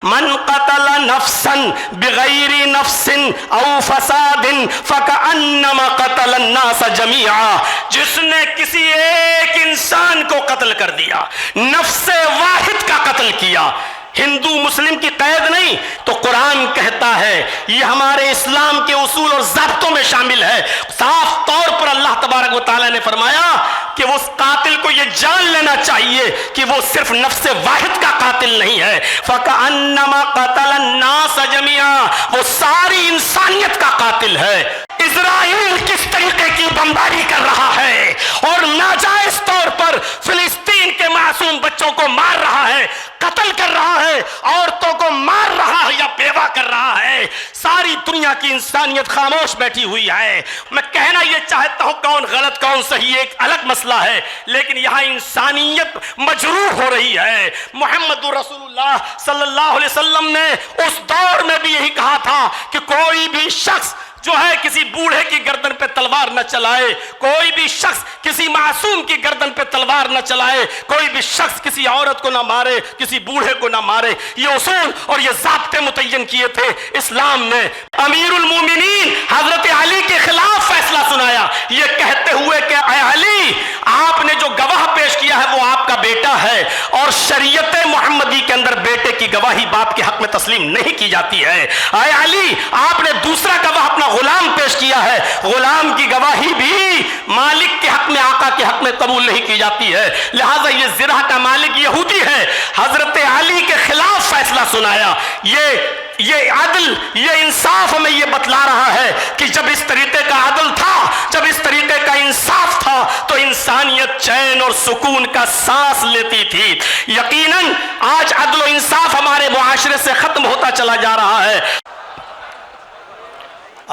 من قتل نفسا بغیر نفس او فساد فکأنما قتل الناس جميعا، جس نے کسی ایک انسان کو قتل کر دیا، نفس واحد کا قتل کیا، ہندو مسلم کی قید نہیں، تو قرآن کہتا ہے یہ ہمارے اسلام کے اصول اور ضابطوں میں شامل ہے۔ صاف طور پر اللہ تبارک و تعالیٰ نے فرمایا کہ اس قاتل کو یہ جان لینا چاہیے کہ وہ صرف نفس واحد کا قاتل نہیں ہے، فَكَأَنَّمَا قَتَلَ النَّاسَ جَمِيعًا، وہ ساری انسانیت کا قاتل ہے۔ اسرائیل کس طریقے کی بمباری کر رہا ہے اور ناجائز طور پر فلسطین کے معصوم بچوں کو مار رہا ہے، قتل کر رہا ہے، عورتوں کو مار رہا ہے یا بیوہ کر رہا ہے، ساری دنیا کی انسانیت خاموش بیٹھی ہوئی ہے۔ میں کہنا یہ چاہتا ہوں کون غلط کون صحیح ایک الگ مسئلہ ہے، لیکن یہاں انسانیت مجروح ہو رہی ہے۔ محمد رسول اللہ صلی اللہ علیہ وسلم نے اس دور میں بھی یہی کہا تھا کہ کوئی بھی شخص جو ہے کسی بوڑھے کی گردن پہ تلوار نہ چلائے، کوئی بھی شخص کسی معصوم کی گردن پہ تلوار نہ چلائے، کوئی بھی شخص کسی عورت کو نہ مارے، کسی بوڑھے کو نہ مارے۔ یہ اصول اور یہ ضابطے متعین کیے تھے اسلام نے۔ امیر المومنین حضرت علی کے خلاف فیصلہ سنایا یہ کہتے ہوئے کہ اے علی، آپ نے جو گواہ پیش کیا ہے وہ آپ کا بیٹا ہے، اور شریعت محمدی کے اندر بیٹے کی گواہی باپ کے حق میں تسلیم نہیں کی جاتی ہے۔ اے علی، آپ نے دوسرا گواہ اپنا غلام پیش کیا ہے، غلام کی گواہی بھی مالک کے حق میں آقا کے حق میں قبول نہیں کی جاتی ہے، لہٰذا یہ زرہ کا مالک یہودی ہے۔ حضرت علی کے خلاف فیصلہ سنایا۔ یہ عدل، یہ انصاف ہمیں یہ بتلا رہا ہے کہ جب اس طریقے کا عدل تھا، جب اس طریقے کا انصاف تھا تو انسانیت چین اور سکون کا سانس لیتی تھی۔ یقیناً آج عدل و انصاف ہمارے معاشرے سے ختم ہوتا چلا جا رہا ہے۔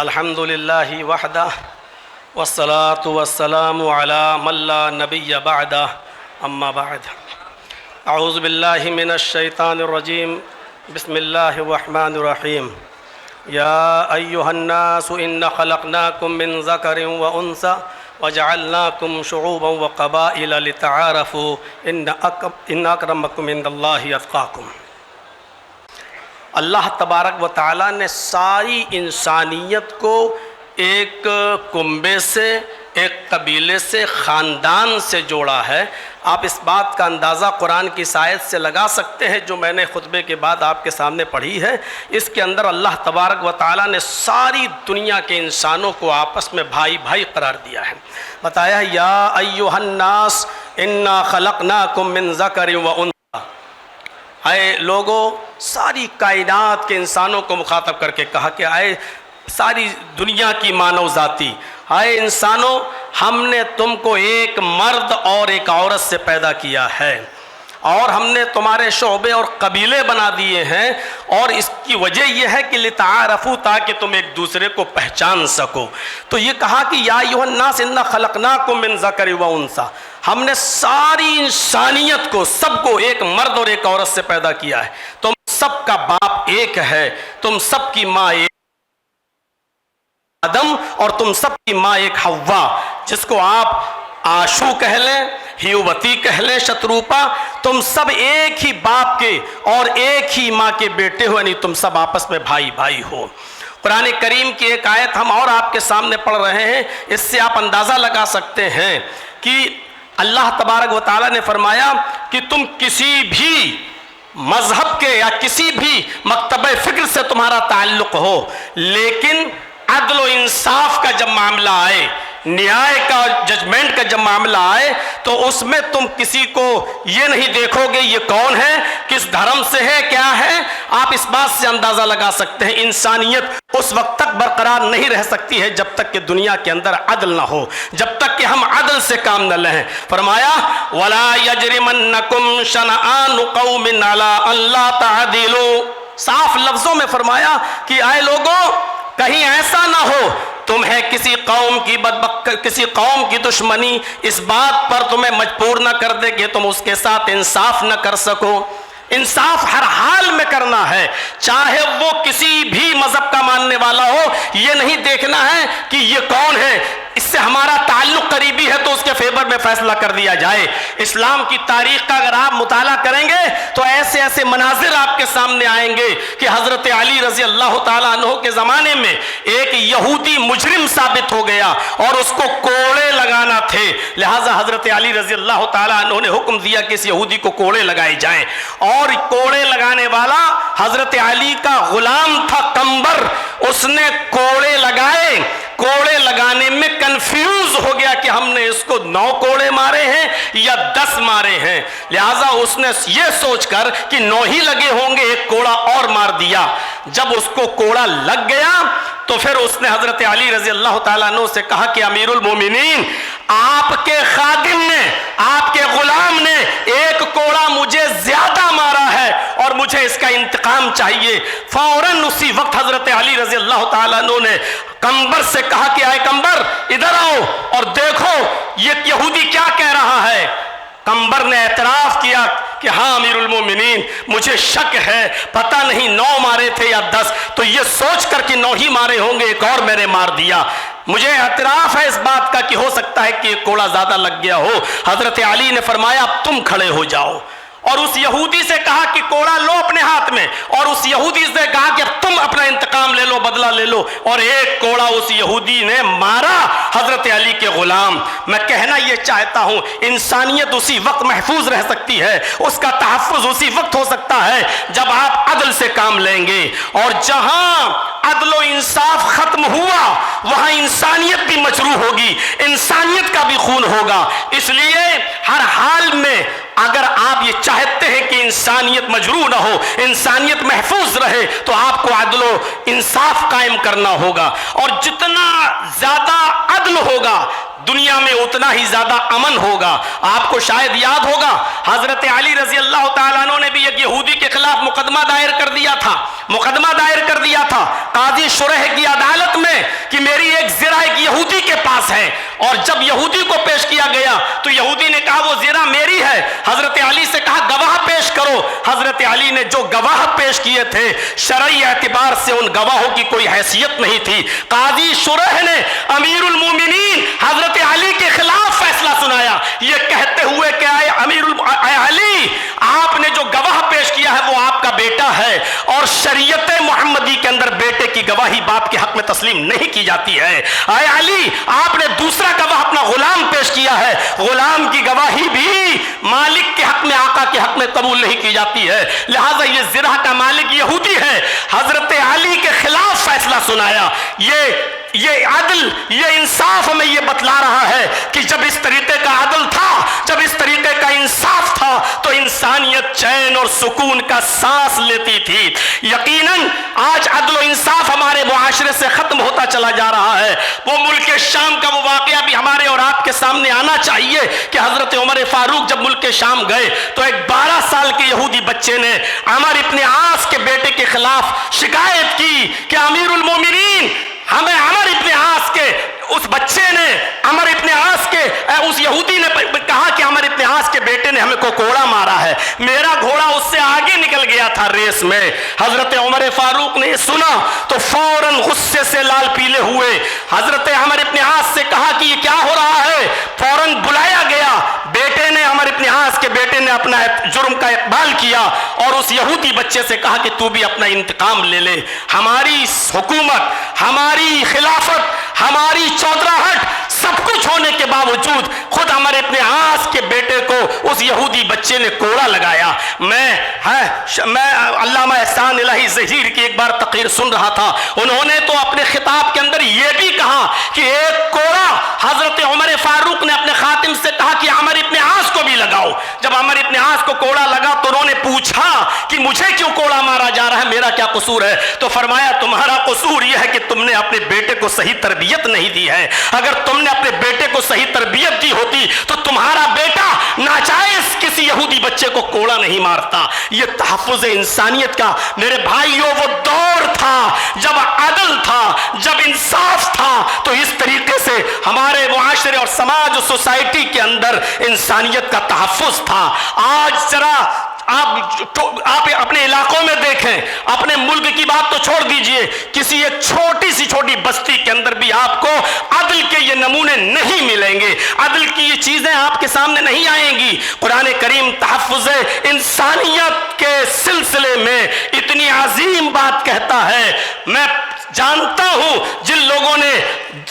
الحمدللہ وحدہ والصلاة والسلام علی من لا نبی بعدہ، اما بعد۔ اعوذ باللہ من الشیطان الرجیم، بسم اللہ الرحمن الرحیم۔ یا ایہا الناس ان خلقناکم من ذکر وانثی وجعلناکم شعوبا وقبائل لتعارفوا ان اکرمکم عند اللہ اتقاکم۔ اللہ تبارک و تعالیٰ نے ساری انسانیت کو ایک کنبے سے، ایک قبیلے سے، خاندان سے جوڑا ہے۔ آپ اس بات کا اندازہ قرآن کی آیت سے لگا سکتے ہیں جو میں نے خطبے کے بعد آپ کے سامنے پڑھی ہے۔ اس کے اندر اللہ تبارک و تعالیٰ نے ساری دنیا کے انسانوں کو آپس میں بھائی بھائی قرار دیا ہے۔ بتایا یا ایھا الناس انا خلقناکم من ذکر وانثی، اے لوگو، ساری کائنات کے انسانوں کو مخاطب کر کے کہا کہ اے ساری دنیا کی مانو ذاتی، اے انسانوں، ہم نے تم کو ایک مرد اور ایک عورت سے پیدا کیا ہے، اور ہم نے تمہارے شعبے اور قبیلے بنا دیے ہیں، اور اس کی وجہ یہ ہے کہ لتعارفوا، تاکہ تم ایک دوسرے کو پہچان سکو۔ تو یہ کہا کہ یا ایھا الناس انا خلقناکم من ذکر وانثی، ہم نے ساری انسانیت کو، سب کو ایک مرد اور ایک عورت سے پیدا کیا ہے۔ تم سب کا باپ ایک ہے، تم سب کی ماں ایک آدم، اور تم سب کی ماں ایک حوا، جس کو آپ آشو کہہ لیں، ہیووتی کہہ لیں، شتروپا، تم سب ایک ہی باپ کے اور ایک ہی ماں کے بیٹے ہو، یعنی تم سب آپس میں بھائی بھائی ہو۔ قرآن کریم کی ایک آیت ہم اور آپ کے سامنے پڑھ رہے ہیں، اس سے آپ اندازہ لگا سکتے ہیں کہ اللہ تبارک و تعالیٰ نے فرمایا کہ تم کسی بھی مذہب کے یا کسی بھی مکتبہ فکر سے تمہارا تعلق ہو، لیکن عدل و انصاف کا جب معاملہ آئے، نیائے کا، ججمنٹ کا جب معاملہ آئے، تو اس میں تم کسی کو یہ نہیں دیکھو گے یہ کون ہے، کس دھرم سے ہے، کیا ہے۔ آپ اس بات سے اندازہ لگا سکتے ہیں انسانیت اس وقت تک برقرار نہیں رہ سکتی ہے جب تک کہ دنیا کے اندر عدل نہ ہو، جب تک کہ ہم عدل سے کام نہ لیں۔ فرمایا وَلَا يَجْرِمَنَّكُمْ شَنَآنُ قَوْمٍ عَلَىٰ أَلَّا تَعْدِلُوا، صاف لفظوں میں فرمایا کہ اے لوگوں، کہیں ایسا نہ ہو تمہیں کسی قوم کی دشمنی اس بات پر تمہیں مجبور نہ کر دے کہ تم اس کے ساتھ انصاف نہ کر سکو۔ انصاف ہر حال میں کرنا ہے، چاہے وہ کسی بھی مذہب کا ماننے والا ہو۔ یہ نہیں دیکھنا ہے کہ یہ کون ہے، اس سے ہمارا تعلق قریبی ہے تو اس کے فیور میں فیصلہ کر دیا جائے۔ اسلام کی تاریخ کا اگر آپ مطالعہ کریں گے تو ایسے ایسے مناظر آپ کے سامنے آئیں گے کہ حضرت علی رضی اللہ تعالیٰ عنہ کے زمانے میں ایک یہودی مجرم ثابت ہو گیا اور اس کو کوڑے لگانا تھے، لہٰذا حضرت علی رضی اللہ تعالیٰ عنہ نے حکم دیا کہ اس یہودی کو کوڑے لگائے جائیں، اور کوڑے لگانے والا حضرت علی کا غلام تھا قمبر، اس نے کوڑے لگائے، کوڑے لگانے میں کنفیوز ہو گیا کہ ہم نے اس کو 9 کوڑے مارے ہیں یا 10 مارے ہیں، لہٰذا اس نے یہ سوچ کر کہ 9 ہی لگے ہوں گے ایک کوڑا اور مار دیا۔ جب اس کو کوڑا لگ گیا تو پھر اس نے حضرت علی رضی اللہ تعالیٰ عنہ سے کہا کہ امیر المومنین، آپ کے خادم نے، آپ کے غلام نے ایک کوڑا مجھے زیادہ مارا ہے اور مجھے اس کا انتقام چاہیے۔ فوراً اسی وقت حضرت علی رضی اللہ تعالیٰ عنہ نے قمبر سے کہا کہ اے قمبر ادھر آؤ اور دیکھو یہ یہودی کیا کہہ رہا ہے۔ قمبر نے اعتراف کیا کہ ہاں امیر المومنین، مجھے شک ہے، پتہ نہیں 9 مارے تھے یا 10، تو یہ سوچ کر کہ 9 ہی مارے ہوں گے ایک اور میں نے مار دیا، مجھے اعتراف ہے اس بات کا کہ ہو سکتا ہے کہ کوڑا زیادہ لگ گیا ہو۔ حضرت علی نے فرمایا اب تم کھڑے ہو جاؤ، اور اس یہودی سے کہا کہ کوڑا لو اپنے ہاتھ میں، اور اس یہودی سے کہا کہ تم اپنا انتقام لے لو، بدلہ لے لو، اور ایک کوڑا اس یہودی نے مارا حضرت علی کے غلام۔ میں کہنا یہ چاہتا ہوں انسانیت اسی وقت محفوظ رہ سکتی ہے، اس کا تحفظ اسی وقت ہو سکتا ہے جب آپ عدل سے کام لیں گے، اور جہاں عدل و انصاف ختم ہوا وہاں انسانیت بھی مجروح ہوگی، انسانیت کا بھی خون ہوگا۔ اس لیے ہر حال میں اگر آپ یہ چاہتے ہیں کہ انسانیت مجروح نہ ہو، انسانیت محفوظ رہے، تو آپ کو عدل و انصاف قائم کرنا ہوگا، اور جتنا زیادہ عدل ہوگا دنیا میں اتنا ہی زیادہ امن ہوگا۔ آپ کو شاید یاد ہوگا حضرت علی رضی اللہ تعالیٰ عنہ نے بھی ایک یہودی کے خلاف مقدمہ دائر کر دیا تھا قاضی شرح کی عدالت میں کہ میری ایک زرہ ایک یہودی کے پاس ہے، اور جب یہودی کو پیش کیا گیا تو یہودی نے کہا وہ زرہ میری ہے، حضرت علی سے کہا گواہ پیش کرو۔ حضرت علی نے جو گواہ پیش کیے تھے شرعی اعتبار سے ان گواہوں کی کوئی حیثیت نہیں تھی، قاضی شرح نے امیر المومنین حضرت علی کے خلاف فیصلہ سنایا، یہ کہتے ہوئے کہ اے علی، آپ نے جو گواہ پیش کیا ہے وہ آپ کا بیٹا ہے، اور شریعت محمدی کے اندر بیٹے کی گواہی باپ کے حق میں تسلیم نہیں کی جاتی ہے۔ اے علی، آپ نے دوسرا گواہ اپنا غلام پیش کیا ہے، غلام کی گواہی بھی مالک کے حق میں، آقا کے حق میں قبول نہیں کی جاتی ہے، لہٰذا یہ زرہ کا مالک یہودی ہے۔ حضرت علی کے خلاف فیصلہ سنایا۔ یہ عدل، یہ انصاف ہمیں یہ بتلا رہا ہے کہ جب اس طریقے کا عدل تھا، جب اس طریقے کا انصاف تھا تو انسانیت چین اور سکون کا سانس لیتی تھی۔ یقیناً آج عدل و انصاف ہمارے معاشرے سے ختم ہوتا چلا جا رہا ہے۔ وہ ملک شام کا وہ واقعہ بھی ہمارے اور آپ کے سامنے آنا چاہیے کہ حضرت عمر فاروق جب ملک شام گئے تو ایک 12 سال کے یہودی بچے نے عمر ابن عاص کے بیٹے کے خلاف شکایت کی کہ امیر المومنین، ہمیں عمر ابن عاص کے اس بچے نے، عمر ابن عاص کے اس یہودی نے کہا کہ عمر ابن عاص کے بیٹے نے ہمیں کو کوڑا مارا ہے، میرا گھوڑا اس سے آگے نکل گیا تھا ریس میں۔ حضرت عمر فاروق نے سنا تو فوراً غصے سے لال پیلے ہوئے حضرت عمر ابن عاص سے کہا کہ یہ کیا ہو رہا ہے، فوراً بلایا گیا۔ بیٹے نے، عمر ابن عاص کے بیٹے نے اپنا جرم کا اقبال کیا اور اس یہودی بچے سے کہا کہ تو بھی اپنا انتقام لے لے۔ ہماری حکومت، ہماری خلافت، ہماری چودراہٹ، سب کچھ ہونے کے باوجود خود عمر ابن عاص کے بیٹے کو اس یہودی بچے نے کوڑا لگایا۔ میں علامہ احسان الہی ظہیر کی ایک بار تقریر سن رہا تھا، انہوں نے تو اپنے خطاب کے اندر یہ بھی کہا کہ ایک کوڑا حضرت عمر فاروق نے اپنے خاتم سے کہا کہ عمر ابن عاص کو بھی لگاؤ۔ جب عمر ابن عاص کو کوڑا لگا تو انہوں نے پوچھا کہ مجھے کیوں کوڑا مارا جا رہا ہے، میرا کیا قصور ہے؟ تو فرمایا تمہارا قصور یہ ہے کہ تم نے اپنے بیٹے کو صحیح تربیت نہیں دی ہے، اگر تم نے اپنے بیٹے کو صحیح تربیت دی ہوتی تو تمہارا بیٹا ناجائز کسی یہودی بچے کو کوڑا نہیں مارتا۔ یہ تحفظ انسانیت کا میرے بھائیوں وہ دور تھا جب عدل تھا، جب انصاف تھا، تو اس طریقے سے ہمارے معاشرے اور سماج اور سوسائٹی کے اندر انسانیت کا تحفظ تھا۔ آج ذرا آپ اپنے علاقوں میں دیکھیں، اپنے ملک کی بات تو چھوڑ دیجئے، کسی ایک چھوٹی بستی کے اندر بھی آپ کو عدل کے یہ نمونے نہیں ملیں گے، عدل کی یہ چیزیں آپ کے سامنے نہیں آئیں گی۔ قرآن کریم تحفظ انسانیت کے سلسلے میں اتنی عظیم بات کہتا ہے. میں جانتا ہوں جن لوگوں نے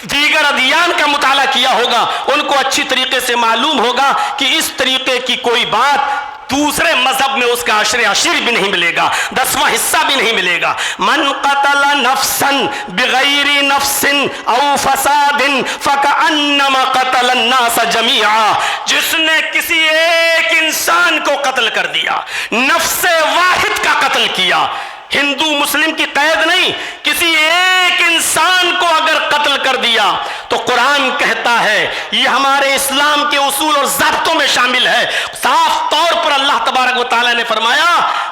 دیگر ادیان کا مطالعہ کیا ہوگا ان کو اچھی طریقے سے معلوم ہوگا کہ اس طریقے کی کوئی بات دوسرے مذہب میں اس کا عشر بھی نہیں ملے گا، 10واں حصہ بھی نہیں ملے گا. من قتل نفسا بغیر نفس او فساد فکأنما قتل الناس جميعا. جس نے کسی ایک انسان کو قتل کر دیا، نفس واحد کا قتل کیا، ہندو مسلم کی قید نہیں، کسی ایک انسان کو اگر قتل کر دیا تو قرآن کہتا ہے، یہ ہمارے اسلام کے اصول اور ضابطوں میں شامل ہے. صاف طور پر اللہ تبارک و تعالیٰ نے فرمایا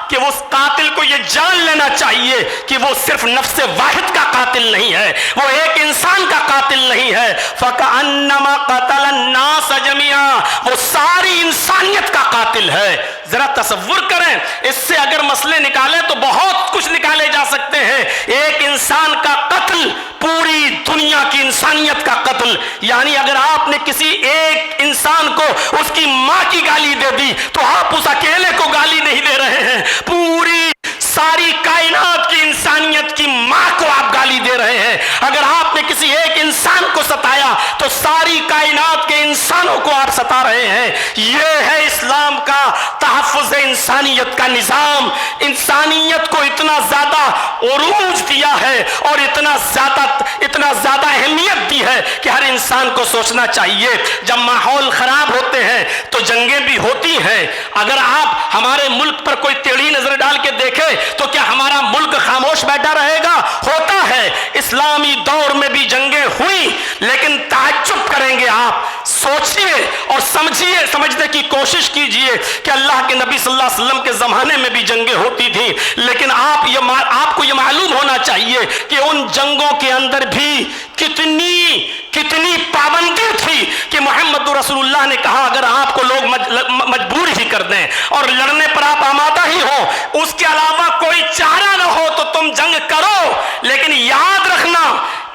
کہ اس قاتل کو یہ جان لینا چاہیے کہ وہ صرف نفس واحد کا قاتل نہیں ہے، وہ ایک انسان کا قاتل نہیں ہے. فَكَأَنَّمَا قَتَلَ النَّاسَ جَمِيعًا، وہ ساری انسانیت کا قاتل ہے. ذرا تصور کریں، اس سے اگر مسئلے نکالیں تو بہت کچھ نکالے جا سکتے ہیں. ایک انسان کا قتل پوری دنیا کی انسانیت کا قتل. یعنی اگر آپ نے کسی ایک انسان کو اس کی ماں کی گالی دے دی تو آپ اس اکیلے کو گالی نہیں دے رہے ہیں، پوری ساری کائنات کی انسانیت کی ماں کو آپ گالی دے رہے ہیں. اگر آپ نے کسی ایک انسان کو ستایا تو ساری کائنات کے انسانوں کو آپ ستا رہے ہیں. یہ ہے اسلام کا تحفظ انسانیت کا نظام. انسانیت کو اتنا زیادہ عروج دیا ہے اور اتنا زیادہ اہمیت دی ہے کہ ہر انسان کو سوچنا چاہیے. جب ماحول خراب ہوتے ہیں تو جنگیں بھی ہوتی ہیں. اگر آپ ہمارے ملک پر کوئی ٹیڑھی نظر ڈال کے دیکھیں تو کیا ہمارا ملک خاموش بیٹھا رہے گا؟ ہوتا ہے. اسلامی دور میں بھی جنگیں ہوئی، لیکن تعجب کریں گے آپ. سوچئے اور سمجھنے کی کوشش کیجئے کہ اللہ کے نبی صلی اللہ علیہ وسلم کے زمانے میں بھی جنگیں ہوتی تھیں، لیکن آپ کو یہ معلوم ہونا چاہیے کہ ان جنگوں کے اندر بھی کتنی پابندی تھی کہ محمد رسول اللہ نے کہا اگر آپ کو لوگ مجبور ہی کر دیں اور لڑنے پر آپ آمادہ ہی ہو، اس کے علاوہ کوئی چارہ نہ ہو تو تم جنگ کرو. لیکن یاد رکھنا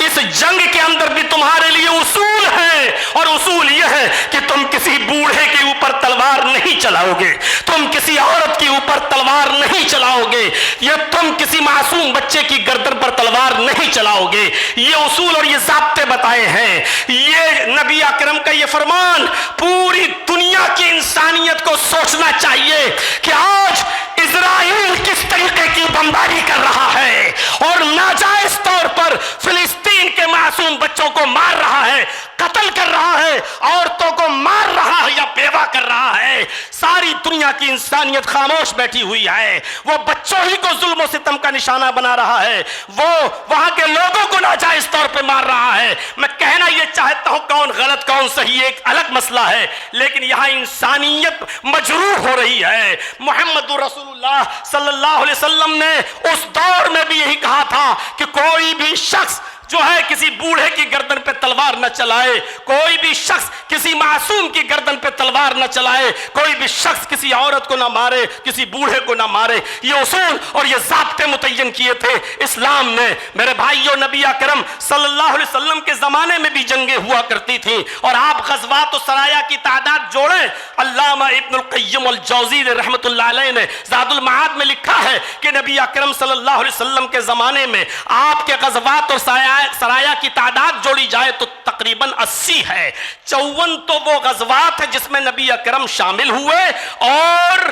اس جنگ کے اندر بھی تمہارے لیے اصول ہے، اور اصول یہ ہے کہ تم کسی بوڑھے کے اوپر تلوار نہیں چلاؤ گے، تم کسی عورت کے اوپر تلوار نہیں چلاؤ گے، یہ تم کسی معصوم بچے کی گردن پر تلوار نہیں چلاؤ گے. یہ اصول اور یہ ضابطے بتائے ہیں. یہ نبی اکرم کا یہ فرمان پوری دنیا کی انسانیت کو سوچنا چاہیے کہ آج اسرائیل کس طریقے کی بمباری کر رہا ہے اور ناجائز طور پر فلسطین کے معصوم بچوں کو مار رہا ہے، قتل کر رہا ہے، عورتوں کو مار رہا ہے یا بیوہ کر رہا ہے. ساری دنیا کی انسانیت خاموش بیٹھی ہوئی ہے. وہ بچوں ہی کو ظلم و ستم کا نشانہ بنا رہا ہے، وہ وہاں کے لوگوں کو ناجائز طور پہ مار رہا ہے. میں کہنا یہ چاہتا ہوں کون غلط کون صحیح ایک الگ مسئلہ ہے، لیکن یہاں انسانیت مجروح ہو رہی ہے. محمد رسول اللہ صلی اللہ علیہ وسلم نے اس دور میں بھی یہی کہا تھا کہ کوئی بھی شخص جو ہے کسی بوڑھے کی گردن پہ تلوار نہ چلائے، کوئی بھی شخص کسی معصوم کی گردن پہ تلوار نہ چلائے، کوئی بھی شخص کسی عورت کو نہ مارے، کسی بوڑھے کو نہ مارے. یہ اصول اور یہ ضابطے متعین کیے تھے اسلام نے. میرے بھائیو، نبی اکرم صلی اللہ علیہ وسلم کے زمانے میں بھی جنگیں ہوا کرتی تھیں، اور آپ غزوات و سرایا کی تعداد جوڑیں. علامہ ابن القیم الجوزی رحمۃ اللہ علیہ نے زاد المعاد میں لکھا ہے کہ نبی اکرم صلی اللہ علیہ وسلم کے زمانے میں آپ کے غزوات اور سرایا کی تعداد جوڑی جائے تو تقریباً 80 ہے. 54 تو وہ غزوات ہے جس میں نبی اکرم شامل ہوئے اور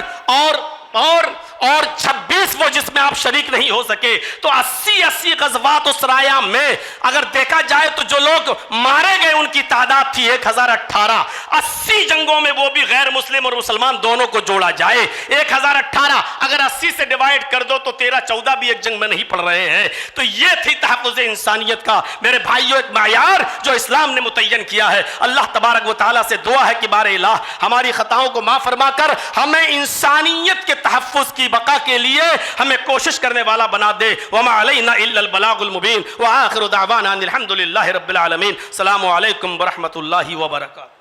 26 وہ جس میں آپ شریک نہیں ہو سکے. تو 80 غزوات و سرایا میں اگر دیکھا جائے تو جو لوگ مارے گئے ان کی تعداد تھی 1018. 80 جنگوں میں وہ بھی غیر مسلم اور مسلمان دونوں کو جوڑا جائے 1018. اگر 80 سے ڈیوائیڈ کر دو تو 13-14 بھی ایک جنگ میں نہیں پڑ رہے ہیں. تو یہ تھی تحفظ انسانیت کا میرے بھائیوں ایک معیار جو اسلام نے متعین کیا ہے. اللہ تبارک و تعالیٰ سے دعا ہے کہ بار الہ ہماری خطاؤں کو معاف فرما کر ہمیں انسانیت کے تحفظ کی بقا کے لیے ہمیں کوشش کرنے والا بنا دے. وما علینا الا البلاغ المبین وآخر دعوانا ان الحمد للہ رب العالمین. السلام علیکم ورحمۃ اللہ وبرکاتہ.